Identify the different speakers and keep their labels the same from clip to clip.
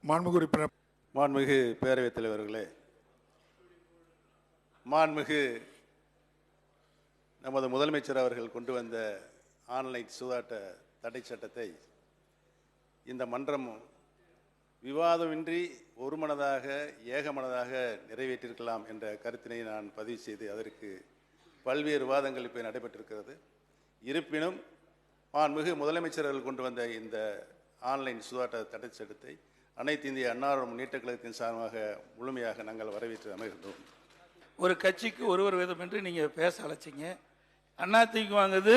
Speaker 1: மாண்புமிகு பேரவைத் தலைவர்களே, மாண்புமிகு நமது முதலமைச்சர் அவர்கள் கொண்டு வந்த ஆன்லைன் சூதாட்ட தடை சட்டத்தை இந்த மன்றம் விவாதமின்றி ஒருமனதாக ஏகமனதாக நிறைவேற்றிருக்கலாம் என்ற கருத்தினை நான் பதிவு செய்து அதற்கு பல்வேறு விவாதங்கள் இப்போ நடைபெற்றிருக்கிறது. இருப்பினும் மாண்புமிகு முதலமைச்சர் அவர்கள் கொண்டு வந்த இந்த ஆன்லைன் சூதாட்ட தடை சட்டத்தை அனைத்து இந்திய அண்ணா முன்னேற்ற கழகத்தின் சார்பாக முழுமையாக நாங்கள் வரவேற்று அமைகின்றோம்.
Speaker 2: ஒரு கட்சிக்கு ஒருவர் விதம் என்று நீங்கள் பேச அழைச்சிங்க. அதிமுக வாங்குது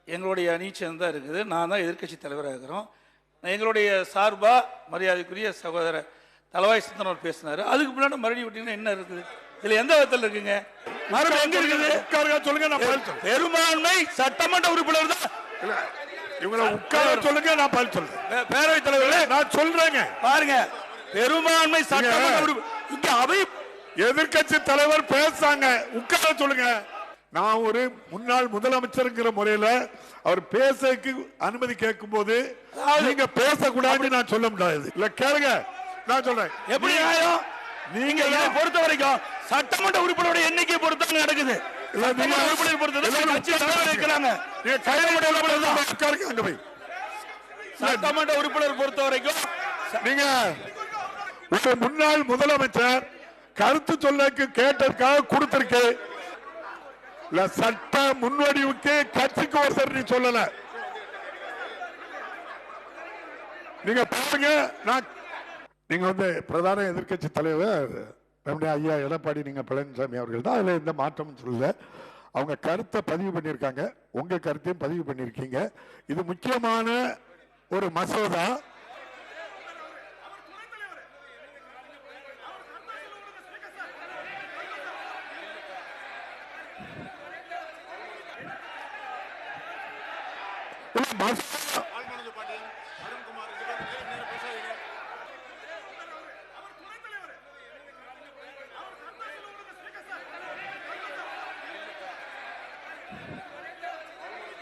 Speaker 2: எங்களுடைய அணி சேர்ந்தான் இருக்குது. நான் தான் எதிர்கட்சி தலைவராக இருக்கிறோம். எங்களுடைய சார்பாக மரியாதைக்குரிய சகோதரர் தலவாய் சிந்தனவர் பேசினார். அதுக்கு முன்னாடி மறுபடியும் விட்டீங்கன்னா என்ன இருக்குது? இதில் எந்த விதத்தில் இருக்குங்க? மறுபடியும் எங்க இருக்குது சொல்லுங்க. பெரும்பான்மை சட்டமன்ற உறுப்பினர் தான்.
Speaker 3: இவங்களை உட்கார சொல்லுங்க, நான் பதில் சொல்றேன்.
Speaker 2: பேரவைத் தலைவர்களே,
Speaker 3: நான் சொல்றேங்க.
Speaker 2: பாருங்க, பெரும்பான்மை சட்டமன்ற இங்க அவை
Speaker 3: எதிர்கட்சி தலைவர் பேசாங்க, உட்கார சொல்லுங்க. நான் ஒரு முன்னாள் முதலமைச்சருங்கிற முறையில அவர் பேசக்கு அனுமதி கேட்கும் போது நீங்க பேசக்கூடாதுன்னு நான் சொல்ல முடியாது. இல்ல கேளுங்க, நான் சொல்றேன்.
Speaker 2: எப்படி நியாயம்? நீங்க இதை பொறுத்த வரைக்கும் சட்டமன்ற உறுப்பினருடைய எண்ணிக்கை பொறுத்து நடக்குது. சட்டமன்ற உறுப்பினர் பொறுத்த வரைக்கும்
Speaker 3: நீங்க முன்னாள் முதலமைச்சர் கருத்து சொல்ல கேட்டதுக்காக கொடுத்திருக்கு. சட்ட முன்வடிவுக்கு கட்சிக்கு ஒருத்தர் நீ சொல்லல. நீங்க பாருங்க, நீங்க பிரதான எதிர்கட்சி தலைவர் நம்முடைய ஐயா எடப்பாடி பழனிசாமி அவர்கள் தான். அதுல எந்த மாற்றமும் சொல்லல. அவங்க கருத்தை பதிவு பண்ணியிருக்காங்க, உங்க கருத்தையும் பதிவு பண்ணியிருக்கீங்க. இது முக்கியமான ஒரு மசோதா.